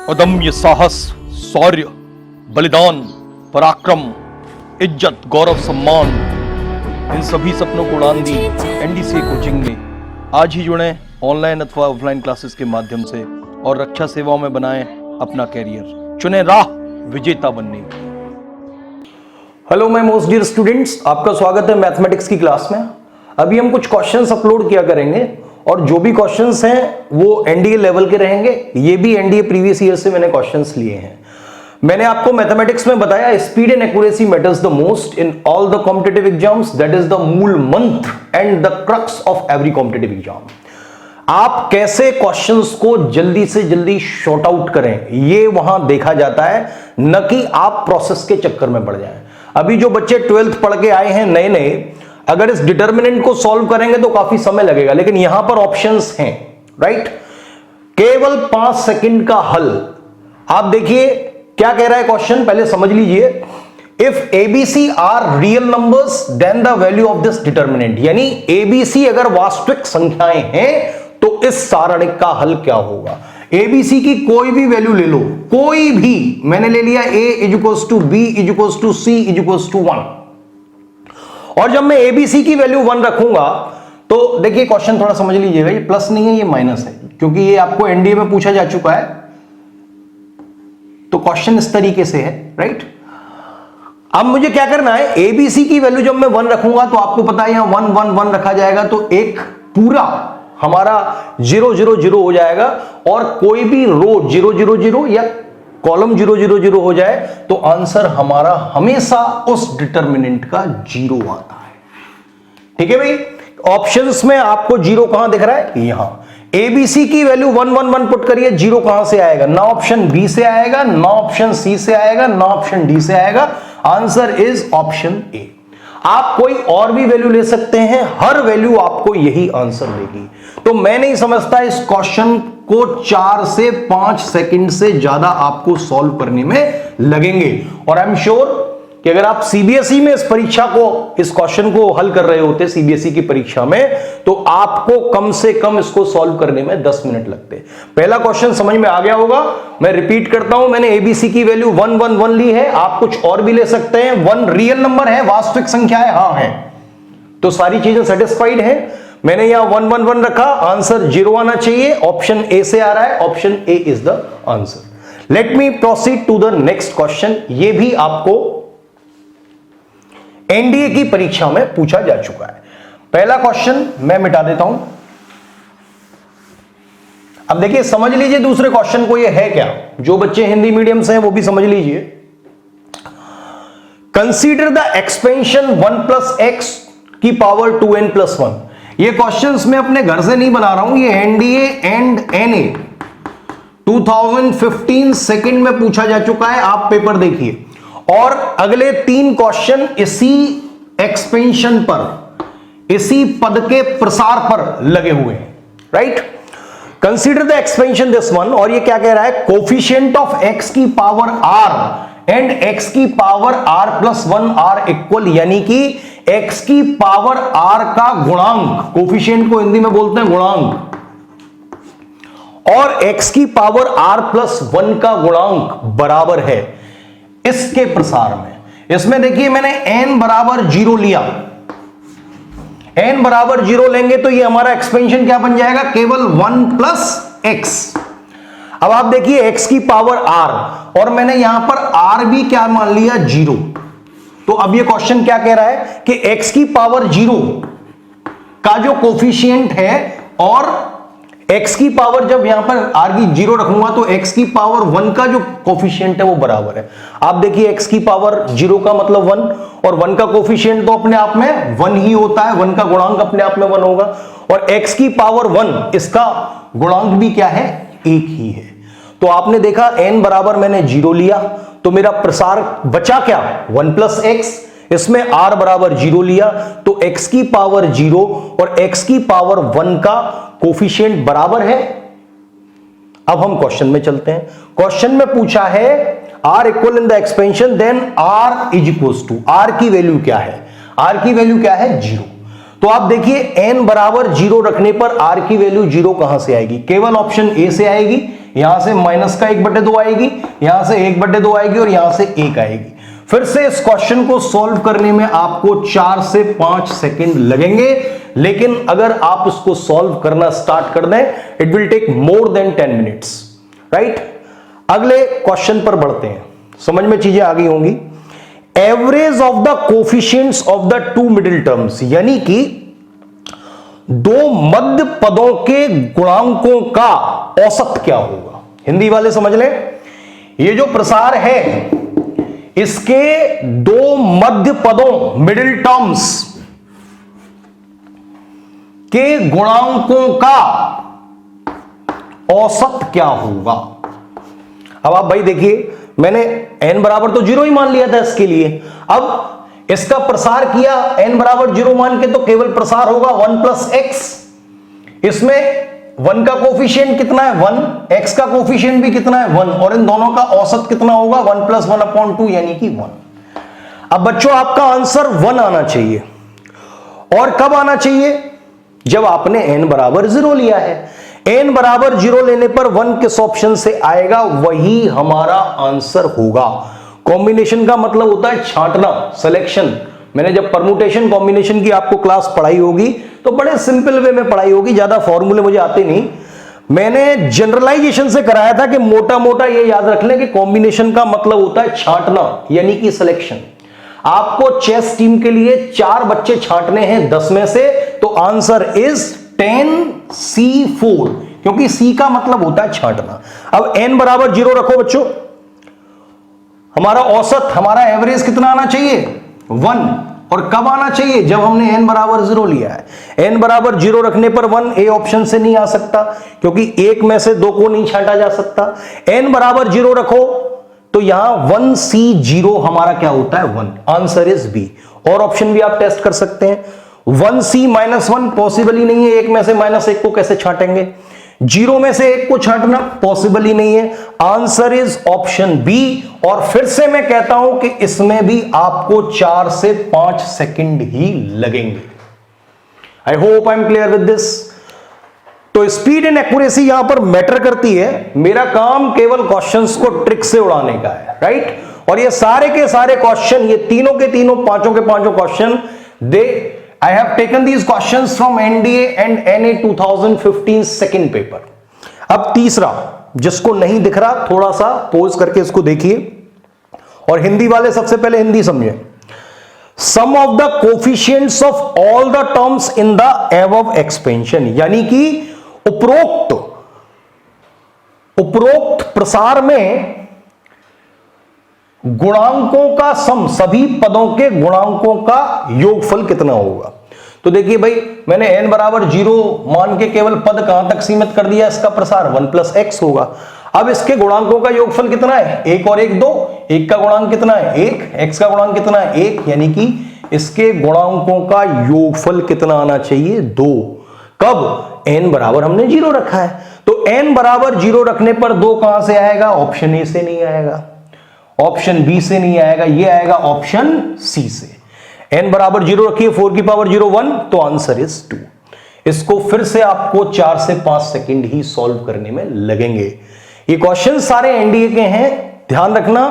अदम्य साहस, शौर्य, बलिदान, पराक्रम, इज्जत, गौरव, सम्मान, इन सभी सपनों को उड़ान दी एनडीसीए कोचिंग में। आज ही जुड़ें ऑनलाइन अथवा ऑफलाइन क्लासेस के माध्यम से और रक्षा सेवाओं में बनाएं अपना कैरियर। चुनें राह विजेता बनने की। Hello my most dear students, आपका स्वागत है मैथमेटिक्स की क्लास में। अभी हम कुछ क्वेश्चंस अपलोड किया करेंगे और जो भी क्वेश्चंस हैं वो एनडीए लेवल के रहेंगे। ये भी एनडीए प्रीवियस ईयर से मैंने क्वेश्चंस लिए हैं। मैंने आपको मैथमेटिक्स में बताया speed and accuracy matters the most in all the competitive exams, that is the मूल मंत्र and the crux of every competitive exam. आप कैसे क्वेश्चंस को जल्दी से जल्दी शॉर्ट आउट करें ये वहां देखा जाता है, न कि आप प्रोसेस के चक्कर में पड़ जाएं। अभी जो बच्चे 12th पढ़ के आए हैं नए नए, अगर इस डिटर्मिनेंट को सॉल्व करेंगे तो काफी समय लगेगा, लेकिन यहां पर ऑप्शंस हैं, राइट। केवल 5 सेकंड का हल। आप देखिए क्या कह रहा है क्वेश्चन, पहले समझ लीजिए। If ABC are real numbers then the value of this determinant, यानी एबीसी अगर वास्तविक संख्याएं हैं तो इस सारणिक का हल क्या होगा। एबीसी की कोई भी वैल्यू ले लो, कोई भी, मैंने ले लिया a equals to B equals to C equals to 1, और जब मैं एबीसी की वैल्यू 1 रखूंगा तो देखिए क्वेश्चन थोड़ा समझ लीजिएगा, ये प्लस नहीं है ये माइनस है, क्योंकि ये आपको एनडीए में पूछा जा चुका है। तो क्वेश्चन इस तरीके से है, राइट। अब मुझे क्या करना है, एबीसी की वैल्यू जब मैं 1 रखूंगा तो आपको पता है यहां 1 1 1 रखा जाएगा, तो एक पूरा हमारा 0 0 0 हो जाएगा, और कोई भी रो 0 0 0 या कॉलम 0 0 0 हो जाए तो आंसर हमारा हमेशा उस डिटर्मिनेंट का 0 आता है। ठीक है भाई, ऑप्शंस में आपको 0 कहां दिख रहा है, यहां। एबीसी की वैल्यू 1 1 1 पुट करिए, 0 कहां से आएगा, ना ऑप्शन बी से आएगा, ना ऑप्शन सी से आएगा, ना ऑप्शन डी से आएगा। Answer is option A. आप कोई और भी वैल्यू ले सकते हैं, हर वैल्यू आपको यही आंसर देगी। तो मैं नहीं समझता इस क्वेश्चन को 4 से 5 सेकंड से ज्यादा आपको सॉल्व करने में लगेंगे। और आई एम श्योर कि अगर आप सीबीएसई में इस परीक्षा को, इस क्वेश्चन को हल कर रहे होते सीबीएसई की परीक्षा में, तो आपको कम से कम इसको सॉल्व करने में 10 मिनट लगते। पहला क्वेश्चन समझ में आ गया होगा। मैं रिपीट करता हूं, मैंने एबीसी की वैल्यू 1 1 1 ली है, आप कुछ और भी ले सकते हैं। 1 रियल नंबर है, वास्तविक संख्या है, हाँ है, तो सारी चीजें सेटिस्फाइड है। मैंने यहां 1 1 1 रखा, आंसर 0 आना चाहिए, ऑप्शन ए से आ रहा है, option A is the answer. Let me proceed to the next question. ये भी आपको एनडीए की परीक्षा में पूछा जा चुका है। पहला क्वेश्चन मैं मिटा देता हूं। अब देखिए समझ लीजिए दूसरे क्वेश्चन को, ये है क्या, जो बच्चे हिंदी मीडियम से हैं वो भी समझ लीजिए। Consider the expansion 1 plus x की पावर 2n प्लस 1। ये क्वेश्चंस मैं अपने घर से नहीं बना रहा हूं, ये एनडीए एंड एनए 2015 सेकंड में पूछा जा चुका है। आप पेपर देखिए, और अगले 3 क्वेश्चन इसी एक्सपेंशन पर, इसी पद के प्रसार पर लगे हुए हैं, right. Consider the expansion this one, और ये क्या कह रहा है, कोफिशिएंट ऑफ एक्स की पावर आर एंड एक्स की power r plus 1 r equal, यानी कि एक्स की पावर आर का गुणांक, कोफिशिएंट को हिंदी में बोलते हैं गुणांक, और एक्स की पावर आर प्लस 1 का गुणांक बराबर है इसके प्रसार में। इसमें देखिए मैंने n बराबर 0 लिया, n बराबर 0 लेंगे तो ये हमारा एक्सपेंशन क्या बन जाएगा, केवल 1 प्लस एक्स। अब आप देखिए x की पावर r, और मैंने यहां पर r भी क्या मान लिया, 0। तो अब ये क्वेश्चन क्या कह रहा है कि x की पावर 0 का जो कोफिशिएंट है, और x की पावर जब यहां पर r की 0 रखूंगा तो x की पावर 1 का जो कोफिशिएंट है वो बराबर है। आप देखिए x की पावर 0 का मतलब 1, और 1 का कोफिशिएंट तो अपने आप में 1 ही होता है, 1 का गुणांक अपने आप में 1 होगा, और x की पावर 1 इसका गुणांक भी क्या है, 1 ही है। तो आपने देखा n बराबर मैंने 0 लिया, तो मेरा प्रसार बचा क्या, 1 प्लस एक्स। इसमें r बराबर 0 लिया तो x की पावर 0 और x की पावर 1 का कोफिशिएंट बराबर है। अब हम क्वेश्चन में चलते हैं। क्वेश्चन में पूछा है r equal in the expansion, then r is equals to, r की वैल्यू क्या है, r की वैल्यू क्या है, 0। तो आप देखिए n बराबर 0 रखने पर r की वैल्यू 0 कहां से आएगी, केवल ऑप्शन ए से आएगी, यहां से माइनस का 1/2 आएगी, यहां से 1/2 आएगी और यहां से 1 आएगी। फिर से इस क्वेश्चन को सॉल्व करने में आपको 4 से 5 सेकंड लगेंगे, लेकिन अगर आप इसको सॉल्व करना स्टार्ट कर दें, it will take more than 10 minutes, right. अगले क्वेश्चन पर बढ़ते हैं, समझ में चीजें आ गई होंगी। Average of the coefficients of the two middle terms, यानी कि दो मध्य पदों के गुणांकों का औसत क्या होगा। हिंदी वाले समझ लें, ये जो प्रसार है इसके दो मध्य पदों मिडिल टर्म्स के गुणांकों का औसत क्या होगा। अब आप भाई देखिए, मैंने n बराबर तो 0 ही मान लिया था इसके लिए। अब इसका प्रसार किया n बराबर 0 मान के, तो केवल प्रसार होगा 1 प्लस एक्स। इसमें 1 का कोफिशिएंट कितना है 1, x का कोफिशिएंट भी कितना है 1, और इन दोनों का औसत कितना होगा 1 प्लस 1/2 यानी कि 1। अब बच्चों आपका आंसर 1 आना चाहिए, और कब आना चाहिए, जब आपने n बराबर 0 लिया है। n बराबर 0 लेने पर 1 किस ऑप्शन से आएगा, वही हमारा आंसर होगा। कॉम्बिनेशन का मतलब होता है छांटना, सिलेक्शन। मैंने जब परमुटेशन कॉम्बिनेशन की आपको क्लास पढ़ाई होगी तो बड़े सिंपल वे में पढ़ाई होगी, ज्यादा फॉर्मूले मुझे आते नहीं। मैंने जनरलाइजेशन से कराया था कि मोटा मोटा ये याद रख लें कि कॉम्बिनेशन का मतलब होता है छांटना, यानी कि सिलेक्शन। आपको चेस टीम के लिए 4 बच्चे छांटने हैं 10 में से, तो आंसर इज 10C4, क्योंकि C का मतलब होता है छांटना। अब n बराबर 0 रखो बच्चों, हमारा औसत, हमारा एवरेज कितना आना चाहिए 1, और कब आना चाहिए, जब हमने n बराबर 0 लिया है। n बराबर 0 रखने पर 1 ए ऑप्शन से नहीं आ सकता, क्योंकि एक में से 2 को नहीं छांटा जा सकता। n बराबर 0 रखो तो यहां 1C0 हमारा क्या होता है 1, आंसर इज बी। और ऑप्शन भी आप टेस्ट कर सकते हैं। 1C माइनस 1 पॉसिबल ही नहीं है, एक में से -1 को कैसे छांटेंगे। 0 में से 1 को छांटना पॉसिबल ही नहीं है, आंसर इज ऑप्शन बी। और फिर से मैं कहता हूं कि इसमें भी आपको 4 से 5 सेकंड ही लगेंगे। I hope I am clear with this. तो स्पीड एंड एक्यूरेसी यहां पर मैटर करती है। मेरा काम केवल क्वेश्चंस को ट्रिक से उड़ाने का है, राइट। और ये सारे के सारे क्वेश्चन, ये तीनों के तीनों, पांचों के पांचों question, they I have taken these questions from NDA and NA 2015 second paper. अब तीसरा, जिसको नहीं दिख रहा थोड़ा सा पोज करके इसको देखिए, और हिंदी वाले सबसे पहले हिंदी समझे। Sum of the coefficients of all the terms in the above expansion, यानी कि उपरोक्त प्रसार में गुणांकों का सम, सभी पदों के गुणांकों का योगफल कितना होगा। तो देखिए भाई, मैंने n बराबर 0 मान के केवल पद कहां तक सीमित कर दिया, इसका प्रसार 1 प्लस एक्स होगा। अब इसके गुणांकों का योगफल कितना है, 1 और 1 2, 1 का गुणांक कितना है 1, x का गुणांक कितना है 1, यानी कि इसके गुणांकों का योगफल कितना आना चाहिए 2। कब, n बराबर हमने 0 रखा है, तो n बराबर 0 रखने पर 2 कहां से आएगा, ऑप्शन ए से नहीं आएगा, ऑप्शन बी से नहीं आएगा, ये आएगा ऑप्शन सी से। n बराबर 0 रखिए, 4 की पावर 0 1, तो आंसर इज 2। इसको फिर से आपको 4 से 5 सेकंड ही सॉल्व करने में लगेंगे। ये क्वेश्चन सारे एनडीए के हैं, ध्यान रखना।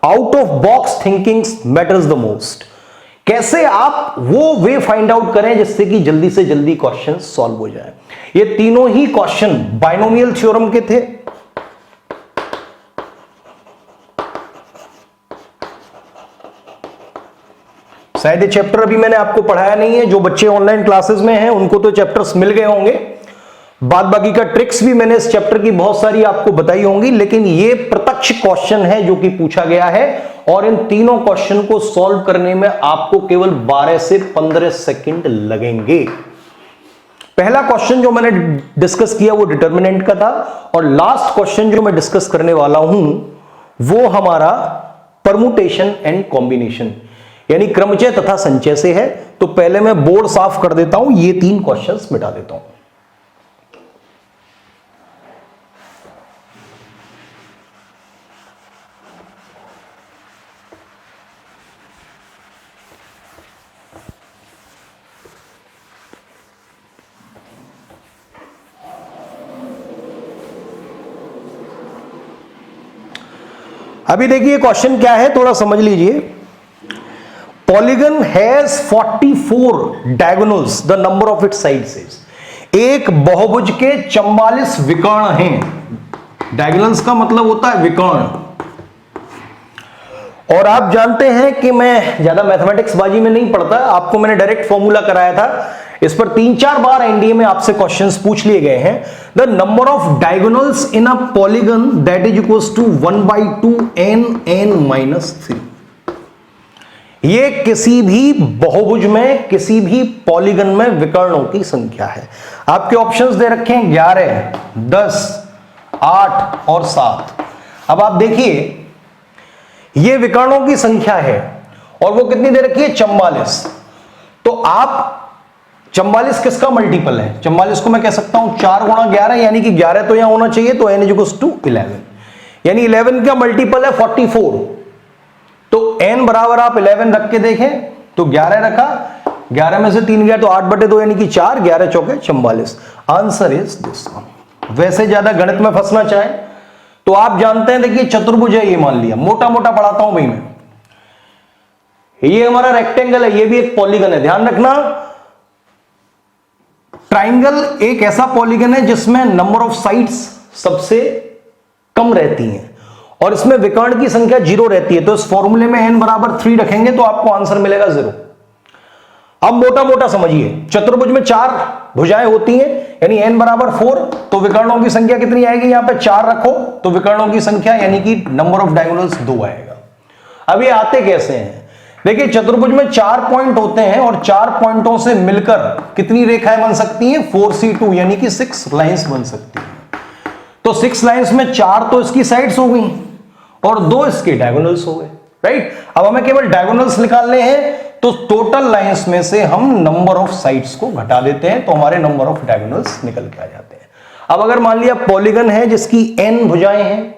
Out of box thinking matters the most. कैसे आप वो वे फाइंड आउट करें जिससे कि जल्दी से जल्दी क्वेश्चन सॉल्व हो जाए। ये तीनों ही क्वेश्चन बाइनोमियल थ्योरम के थे। शायद ये चैप्टर अभी मैंने आपको पढ़ाया नहीं है, जो बच्चे ऑनलाइन क्लासेस में हैं उनको तो चैप्टर्स मिल गए होंगे, बाद बाकी का ट्रिक्स भी मैंने इस चैप्टर की बहुत सारी आपको बताई होंगी, लेकिन ये प्रत्यक्ष क्वेश्चन है जो कि पूछा गया है, और इन तीनों क्वेश्चन को सॉल्व करने में आपको केवल 12 से 15 सेकंड लगेंगे। पहला क्वेश्चन जो मैंने डिस्कस किया वो डिटर्मिनेंट का था, और लास्ट क्वेश्चन जो मैं डिस्कस करने वाला हूं वो हमारा परमुटेशन एंड कॉम्बिनेशन, यानी क्रमचय तथा संचय से है। तो पहले मैं बोर्ड साफ कर देता हूं, ये 3 क्वेश्चंस मिटा देता हूं। अभी देखिए क्वेश्चन क्या है, थोड़ा समझ लीजिए। Polygon has 44 diagonals, the number of its sides is. एक बहुभुज के 44 विकर्ण हैं। डायगोनल्स का मतलब होता है विकर्ण। और आप जानते हैं कि मैं ज्यादा मैथमेटिक्स बाजी में नहीं पढ़ता, आपको मैंने डायरेक्ट फॉर्मूला कराया था। इस पर 3-4 बार एनडीए में आपसे क्वेश्चंस पूछ लिए गए हैं। The number of diagonals in a polygon that is equals to 1/2 n(n-3)। ये किसी भी बहुभुज में, किसी भी पॉलीगन में विकर्णों की संख्या है। आपके ऑप्शंस दे रखे हैं 11, 10, 8 और 7। अब आप देखिए ये विकर्णों की संख्या है और वो कितनी दे रखी है, 44। तो आप 44 किसका मल्टीपल है? 44 को मैं कह सकता हूं 4 गुणा 11, यानी कि 11 तो यहां होना चाहिए, तो n इक्वल्स टू 11, यानी 11 का मल्टीपल है 44। तो n बराबर आप 11 रख के देखें तो 11 रखा, 11 में से 3 गया तो 8/2 यानी कि 4, 11 चौके 44। Answer is this one. वैसे ज्यादा गणित में फंसना चाहें तो आप जानते हैं, देखिए चतुर्भुज है, ये मान लिया, मोटा मोटा पढ़ाता हूं भाई मैं। ये हमारा रेक्टेंगल है, ये भी एक पॉलीगन है। ध्यान रखना, ट्राइंगल एक ऐसा पॉलीगन है जिसमें नंबर ऑफ साइड्स सबसे कम रहती हैं और इसमें विकर्ण की संख्या 0 रहती है। तो इस फॉर्मूले में n बराबर 3 रखेंगे तो आपको आंसर मिलेगा 0। अब मोटा मोटा समझिए, चतुर्भुज में 4 भुजाएं होती हैं, यानी n बराबर 4, तो विकर्णों की संख्या कितनी आएगी? यहां पे 4 रखो तो विकर्णों की संख्या यानी कि नंबर ऑफ डायगोनल्स 2 आएगा। अब ये आते कैसे हैं? देखिए चतुर्भुज में 4 पॉइंट होते हैं और 4 पॉइंटों से मिलकर कितनी रेखाएं बन सकती हैं? 4c2, यानी कि 6 लाइंस बन सकती हैं। तो 6 लाइंस में 4 तो इसकी साइड्स हो गई और 2 इसके डायगोनल्स हो गए, राइट। अब हमें केवल डायगोनल्स निकालने हैं, तो टोटल लाइंस में से हम नंबर ऑफ साइड्स को घटा देते हैं तो हमारे नंबर ऑफ डायगोनल्स निकल के आ जाते हैं। अब अगर मान लिया पॉलीगन है जिसकी n भुजाएं हैं,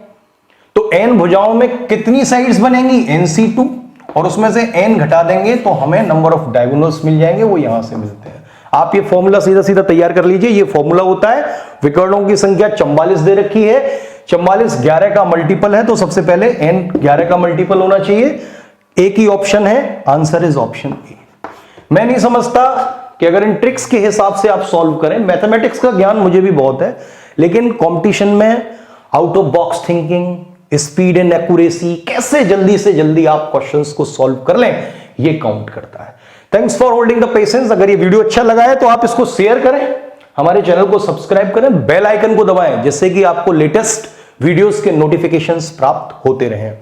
तो n भुजाओं में कितनी साइड्स बनेंगी? nc2, और उसमें से n घटा देंगे तो हमें नंबर ऑफ डायगोनल्स मिल जाएंगे, वो यहां से मिलते हैं। आप ये फॉर्मूला सीधा सीधा तैयार कर लीजिए। ये फॉर्मूला होता है, विकर्णों की संख्या 44 दे रखी है, 44 11 का मल्टीपल है, तो सबसे पहले n 11 का मल्टीपल होना चाहिए। एक ही ऑप्शन है, आंसर इज ऑप्शन ए। मैं नहीं समझता कि अगर इन ट्रिक्स के हिसाब से आप सॉल्व करें, मैथमेटिक्स का ज्ञान मुझे भी बहुत है, लेकिन कंपटीशन में out of box thinking, speed and accuracy, कैसे जल्दी से जल्दी आप क्वेश्चंस को सॉल्व कर लें, ये काउंट करता है। Thanks for holding the patience. अगर ये वीडियो अच्छा लगा है तो आप इसको शेयर करें, हमारे चैनल को सब्सक्राइब करें, बेल आइकन को दबाएं, जिससे कि आपको लेटेस्ट वीडियोस के नोटिफिकेशंस प्राप्त होते रहें।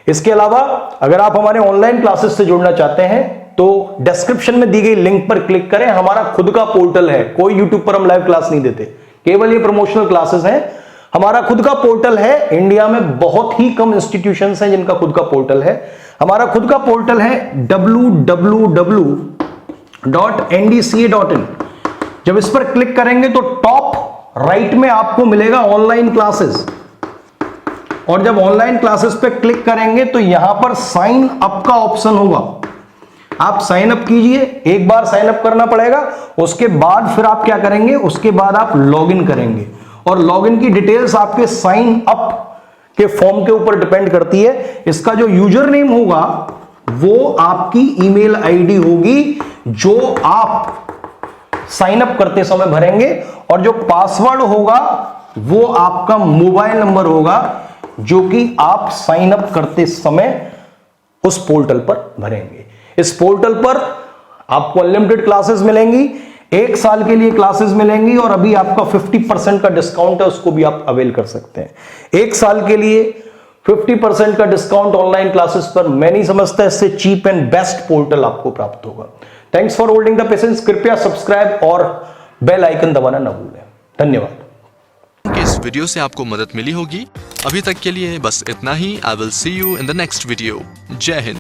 इसके अलावा अगर आप हमारे ऑनलाइन क्लासेस से जुड़ना चाहते हैं तो डिस्क्रिप्शन में दी गई लिंक पर क्लिक करें। हमारा खुद का पोर्टल है, कोई यूट्यूब पर हम लाइव क्लास नहीं देते, केवल ये प्रमोशनल क्लासेस हैं। हमारा खुद का पोर्टल है, इंडिया में बहुत ही कम इंस्टीट्यूशंस हैं जिनका खुद का पोर्टल है। हमारा खुद का पोर्टल है www.ndca.in। जब इस पर क्लिक करेंगे तो टॉप राइट में आपको मिलेगा ऑनलाइन क्लासेस, और जब ऑनलाइन क्लासेस पे क्लिक करेंगे तो यहां पर साइन अप का ऑप्शन होगा। आप साइन अप कीजिए, एक बार साइन अप करना पड़ेगा, उसके बाद फिर आप क्या करेंगे, उसके बाद आप लॉगिन करेंगे, और लॉगिन की डिटेल्स आपके साइन अप के फॉर्म के ऊपर डिपेंड करती है। इसका जो यूजर नेम होगा वो आपकी ईमेल आईडी होगी जो आप साइन अप करते समय भरेंगे, और जो पासवर्ड होगा वो आपका मोबाइल नंबर होगा जो कि आप साइन अप करते समय उस पोर्टल पर भरेंगे। इस पोर्टल पर आपको अनलिमिटेड क्लासेस मिलेंगी, 1 साल के लिए क्लासेस मिलेंगी, और अभी आपका 50% का डिस्काउंट है, उसको भी आप अवेल कर सकते हैं। 1 साल के लिए 50% का डिस्काउंट ऑनलाइन क्लासेस पर, मैं नहीं समझता इससे चीप एंड बेस्ट पोर्टल आपको प्राप्त होगा। Thanks for holding the patience. कृपया सब्सक्राइब और बेल आइकन दबाना न भूलें। धन्यवाद। इस वीडियो से आपको मदद मिली होगी। अभी तक के लिए बस इतना ही। I will see you in the next video. जय हिंद।